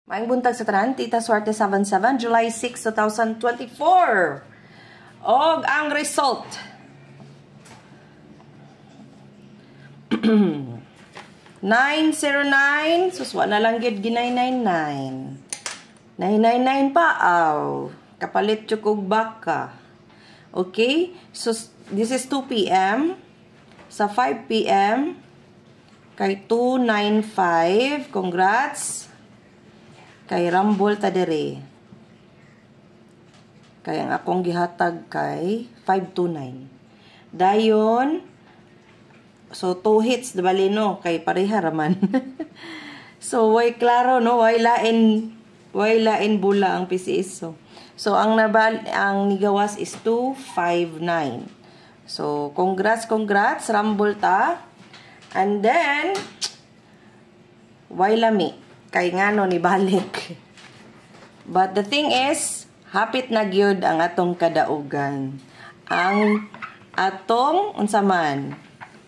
Maayong buntag sa tanan, Tita Swerte 77, July 6, 2024. Og ang result. 909, suswa na lang gid gi-999. 999 pa, aw. Kapalit chukog baka. Okay? So, this is 2 p.m. Sa 5 p.m. kay 295. Congrats. Kay Rambol Tadere. Kay ang akong gihatag kay 529. Dayon, so 2 hits, bali no, kay pareha raman. So, way klaro, no? Way lain bula ang PCS. So ang nigawas is 259. So, congrats, Rambol ta. And then, way lami. Kay ngano ni balik. But the thing is, hapit na gyud ang atong kadaugan. Ang atong unsa man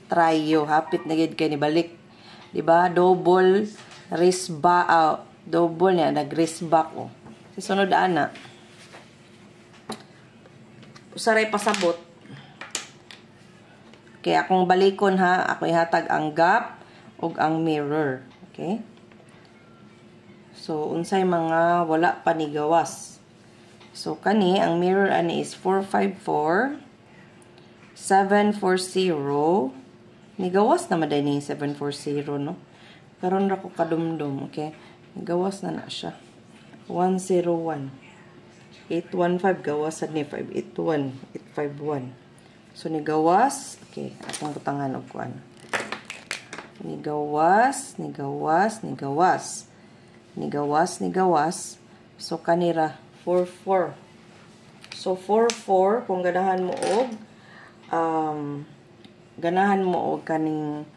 tryo hapit na gyud kay ni balik. Di ba? Double double niya nag-wrist back oh. Sa sunod ana. Usaray pasabot. Kaya akong balikon ha, ako ihatag ang gap ug ang mirror. Okay? So, unsay mga wala pa ni gawas. So, kani, ang mirror ani is 454, 740. Ni gawas na maday ni 740, no? Karon ra ko kadumdum, okay? Ni gawas na siya. 101. 815 gawas ni 581, 851. So, ni gawas, okay, atong butangan og kuan. Ni gawas. So, kanira, 44. So, 44, kung ganahan mo og kaning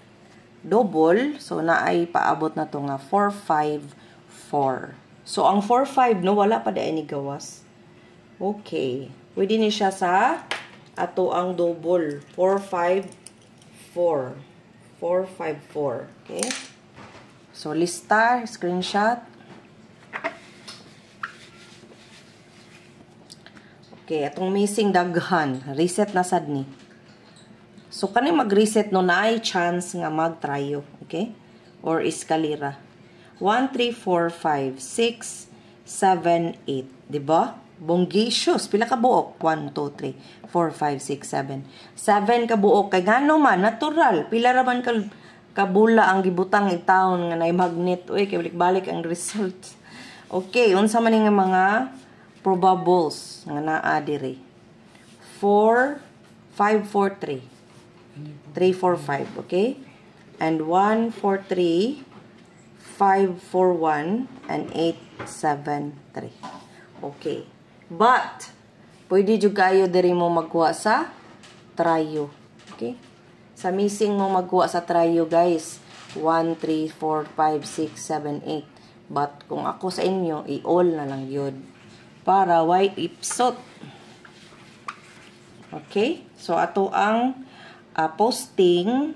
double, so, naay paabot na to nga 454. So, ang 45, no, wala pa dahil ni gawas. Okay. Pwede ni siya sa ato ang double. 454. 454. Okay. So, lista, screenshot. Okay, atong missing daghan. Reset na sad ni. So, kani mag-reset no na ay chance nga mag-tryo. Okay? Or eskalira. 1, 3, 4, 5, 6, 7, 8. Diba? Bonggisius. Pila ka buok? 1, 2, 3, 4, 5, 6, 7. 7 ka buok. Kay gano man, natural. Pila raman kabula ang gibutang itaon nga nay magnet. Uy, kay balik-balik ang result. Okay, unsa man nga mga probables nga naa diri. 4, 5, 4, 3. 3, 4, 5, okay? And 1, 4, 3, 5, 4, 1, and 8, 7, 3. Okay. But, pwede jud kayo diri mo magkuha sa tryo. Okay? Sa missing mo magkuha sa tryo, guys. 1, 3, 4, 5, 6, 7, 8. But, kung ako sa inyo, i-all na lang yun. Para white ipsot. Okay? So, ato ang posting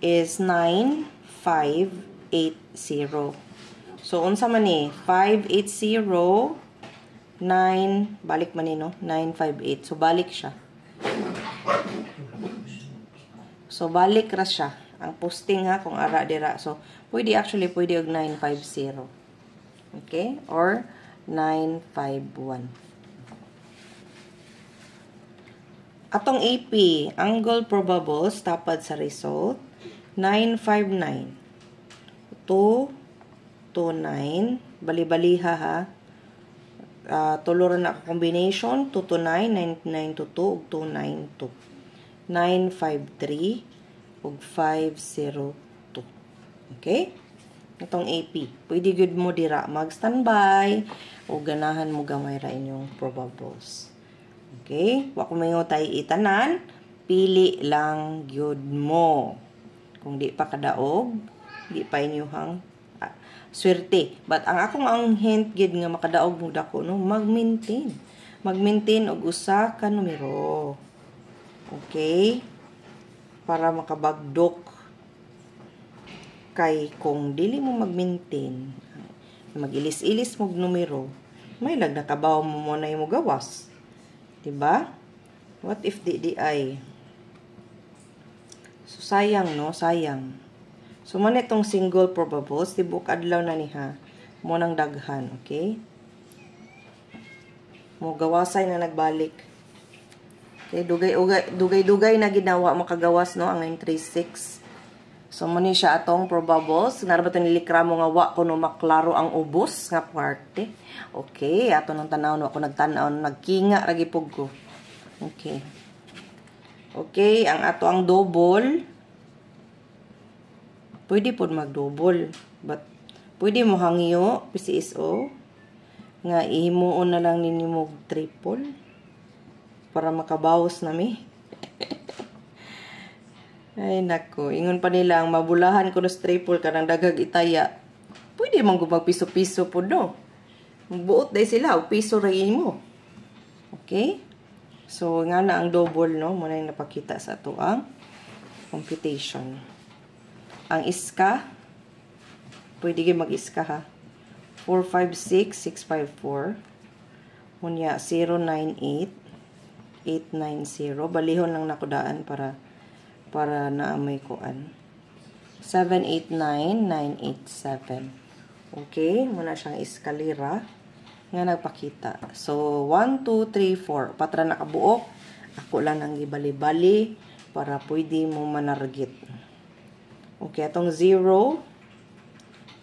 is 9580. So, unsa man ni? 580, 9, balik man ni, no? 958. So, balik siya. So, balik ra siya. Ang posting ha, kung ara dira. So, pwede og 950. Okay? Or 951. Atong AP, angle probables, tapad sa result, 959. 229. Bali-baliha ha. Tuluran na combination, 229, 9922, ug 292. 953, ug 502. Okay? Itong AP. Pwede good mo dira mag-standby o ganahan mo gamay ra inyong probables. Okay? Wa ko mayo tay itanan, pili lang gyud mo. Kung di pa kadaog, di pa inyuhang swerte. But ang hint gid nga makadaog mo dako no, mag-maintain. Mag-maintain og usa ka numero. Okay? Para makabagdok kay kung dili mo mag-maintain Magilis-ilis mong numero. May nakabaw mo muna yung gawas. Diba? What if di ay? So, sayang, no? Sayang. So, man itong single probables. Tibuk adlaw na niha. Munang daghan. Okay? Mo gawasay na nagbalik. Okay? Dugay-dugay na ginawa makagawas, no? Ang 936. So, muna siya atong probables. Narabato nilikra mo nga wa ko no maklaro ang ubos nga parte. Okay. Ato nang tanaw no. Ako nagtanaw. Nagkinga ragipog ko. Okay. Okay. Ang ato ang double. Pwede po mag-double. But, pwede mo hangyo. PCSO. Nga ihimuon na lang ninyo mo triple. Para makabawas na mi. Ay, nako. Ingon pa nila, ang mabulahan ko nos triple ka ng dagag itaya. Pwede mong gumag piso-piso po, no? Buot day sila, o piso rin mo. Okay? So, nga na ang double, no? Muna yung napakita sa ito ang computation. Ang iska, pwede kayo mag-iska, ha? 456, 654. Munya, 098, 890. Balihon lang nakudaan para na may kuan. 789,987. Okay, muna siyang eskalera nga nagpakita. So 1 2 3 4 patra nakabuok. Ako lang nang gibali-bali para pwede mo manargit. Okay, atong 0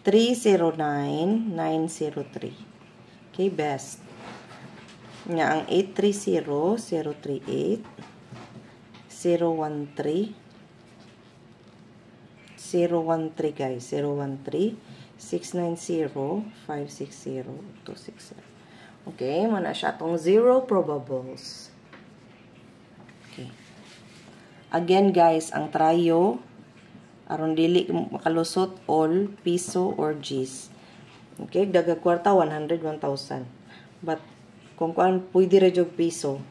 309 903. Okay, best. Nga ang 830 038 013 guys, 013 690 560 260. Okay, muna siya itong 0 probables. Okay. Again guys, ang trio aron dili makalusot all piso or G's. Okay, daga kwarta 100 1,000. But kung kuan pwede ra jud piso.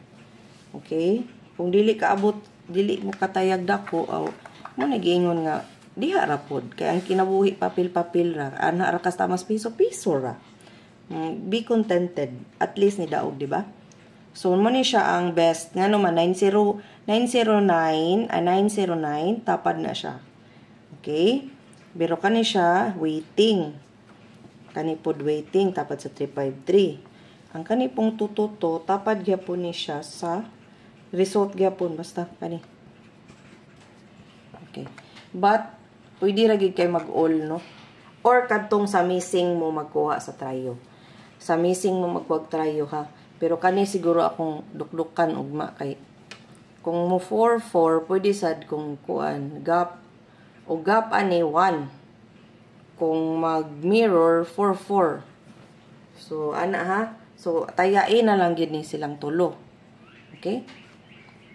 Okay? Kung dili kaabot, dili mo katayag dako, aw mo nagiingon nga diha ra pod kay ang kinabuhi papel-papel ra, ana ra kas tamas piso-piso ra. Be contented, at least ni daog, di ba? So mo ni siya ang best ngano man 909 tapad na siya. Okay? Pero kani siya waiting. Kani pod waiting tapad sa 353. Ang kani pong tututo tapad gyapon ni siya sa result gyapon basta kani. Okay. But pwede ra gid kay mag-all, no? Or kadtong sa missing mo magkuha sa trio. Sa missing mo magwag trio, ha. Pero kani siguro akong dukdukan ugma kay kung mo 4 4 pwede sad kung kuan gap o gap ani 1. Kung mag mirror 4 4. So ana, ha. So tayain na lang gid ni silang tulo. Okay?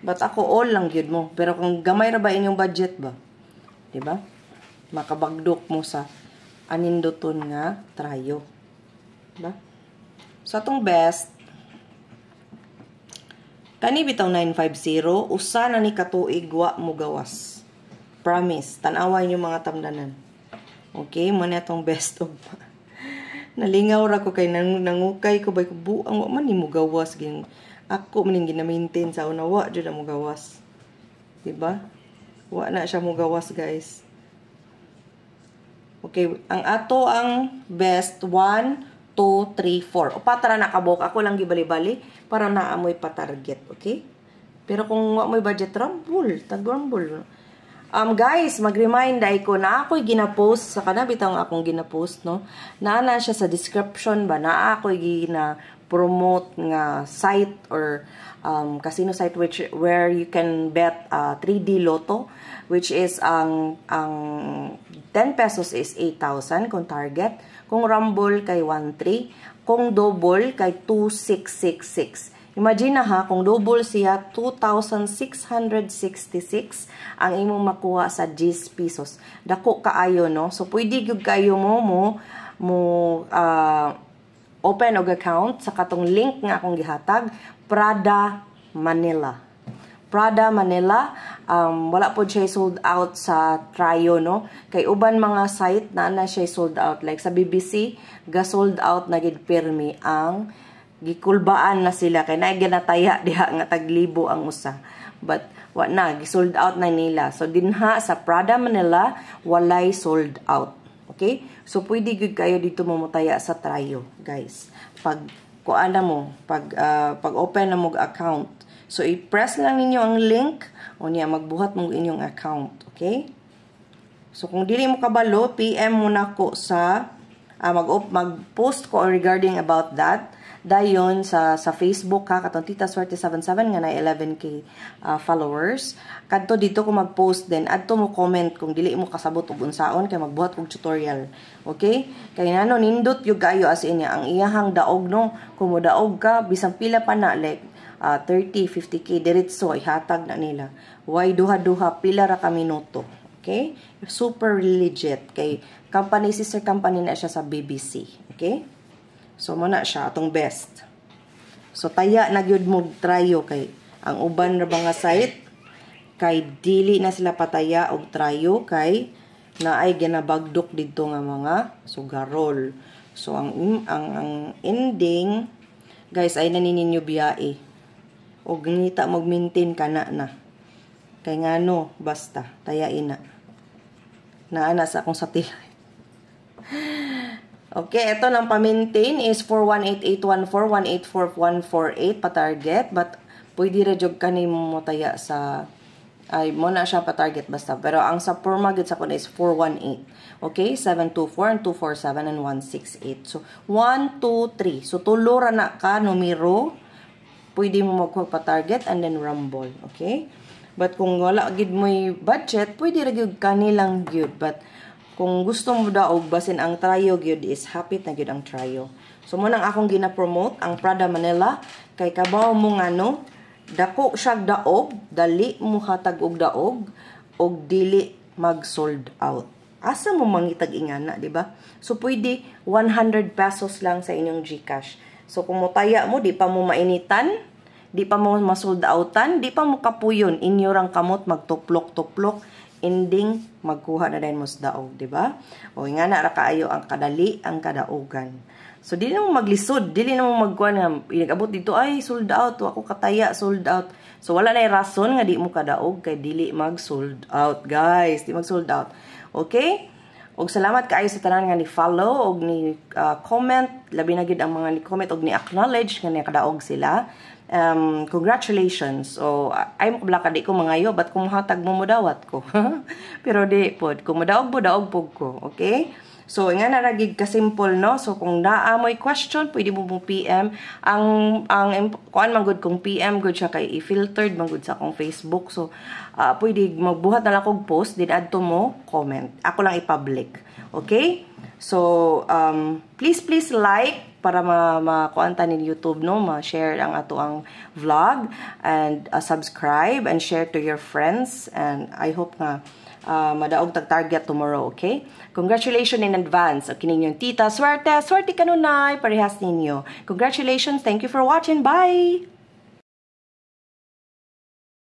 But ako all lang gyud mo. Pero kung gamay ra ba inyong budget ba? 'Di ba? Makabagdok mo sa anindoton nga trio. 'Di ba? So atong best kani bitaw 950 usa na ni katuig wa mo gawas. Promise, tan-away niyo mga tamdanan. Okay, mo na atong best of. Nalingaw ra ko kay nangukay ko bay ko buang wa man ni mo gawas gin. Ako maning gina-maintain sa una wa jud mo gawas. 'Di ba? Wa na siya mo gawas, guys. Okay, ang ato ang best 1 2 3 4. O patra nakabok ako lang gibali-bali para naamoy pa-target, okay? Pero kung wa mo'y budget rumble, tag-rumble. Guys, mag-remind ay ko na ako'y gina-post sa kana bitang akong gina-post, no? Naana siya sa description ba na ako'y gina-promote nga site or casino site where you can bet 3D Lotto, which is ang 10 pesos is 8,000 kung target, kung rumble kay 1,300, kung double kay 2,666. Imagine na, ha, kung double siya 2,666 ang imong makuha sa 10 pesos. Dako kaayo, no? So pwede gyud kayo mo open og account sa katong link nga akong gihatag, Prada Manila. Prada Manila, wala po siya sold out sa Trio, no? Kay uban mga site na siya sold out. Like sa BBC, ga-sold out na gid pirmi ang gikulbaan na sila. Kay naginataya diha nga taglibo ang usa. But, gisold out na nila. So, dinha sa Prada Manila, walay sold out. Okay? So, pwede gud kayo dito mamutaya sa Trio, guys. Pag open na mo account. So, i-press lang ninyo ang link o niya magbuhat mo inyong account. Okay? So, kung dili mo kabalo, PM mo na ko sa mag-post ko regarding about that. Dayon sa Facebook ha, katong Tita Swerte 77 nga na 11k followers. Kadto dito ko mag-post din. Adto mo comment kung dili mo kasabot og unsaon kay magbuhat og tutorial. Okay? Kay nano nindot yung kayo as in ang iyahang daog, no. Kung mo daog ka bisang pila pa na like 30, 50k diretso ihatag na nila. Why duha-duha pila ra ka minuto. Okay? Super legit kay company, sister company na siya sa BBC. Okay? So muna siya atong best. So taya na gyud mo Trio kay ang uban ra mga site kay dili na sila pataya og Trio kay naay ginabagdok didto nga mga sugarol. So ang ending guys ay nanininyo biyae. Og ngita mag-maintain kana na. Kay ngano basta tayain na. Naana sa akong satellite. Okay, ito nang pa-maintain is 418814 1844148 pa-target, but pwede ra jud kanimo mo taya sa ay mo na siya pa-target basta. Pero ang sa permagid sa kun is 418. Okay, 724 and 247 and 168. So 1 2 3. So tulo ra na ka numero. Pwede mo magpa-target and then rumble, okay? But kung wala gid mo budget, pwede ra gyud kanilang gyud, but kung gusto mo daog basin ang Trio gyud is hapit na gyud ang Trio. So mo nang akong gina-promote ang Prada Manila kay kabaw mo ngano dako siya daog, dali mo hatag og daog og dili mag-sold out. Asa mo mangitag ingana, di ba? So pwede 100 pesos lang sa inyong GCash. So kung mutaya mo di pa mo mainitan, di pa mo ma-sold outan, di pa mo kapuyon, inyo rang kamot magtuplok-tuplok, ending magkuha na din mo sa daog, di ba? O nga na ra kaayo ang kadali ang kadaogan. So dili na mo maglisod, dili na mo magkuha na inabot dito ay sold out, ako kataya sold out. So wala na rason nga di mo kadaog kay dili mag-sold out, guys. Di mag-sold out. Okay? Og salamat kaayo sa tanan nga ni follow og ni comment, labi na gid ang mga ni comment og ni acknowledge nga ni kadaog sila. Congratulations. So, ay mo kabla di ko mangayo, but kung hatag mo mudawat ko. Pero di pod, kung mudaog mo, daog po ko. Okay? So, nga naragig ka-simple, no? So, kung naamoy question, pwede mo PM. Kuan man good kung PM, good siya kay i-filtered, man good sa akong Facebook. So, pwede magbuhat na lang kong post, din add to mo, comment. Ako lang i-public. Okay? So, please like para makuanta ni YouTube, no? Ma-share ang ato ang vlog and subscribe and share to your friends. And I hope nga madaog tag-target tomorrow, okay? Congratulations in advance. Okay, ninyong Tita Swerte. Swerte kanunay, parehas ninyo. Congratulations. Thank you for watching. Bye!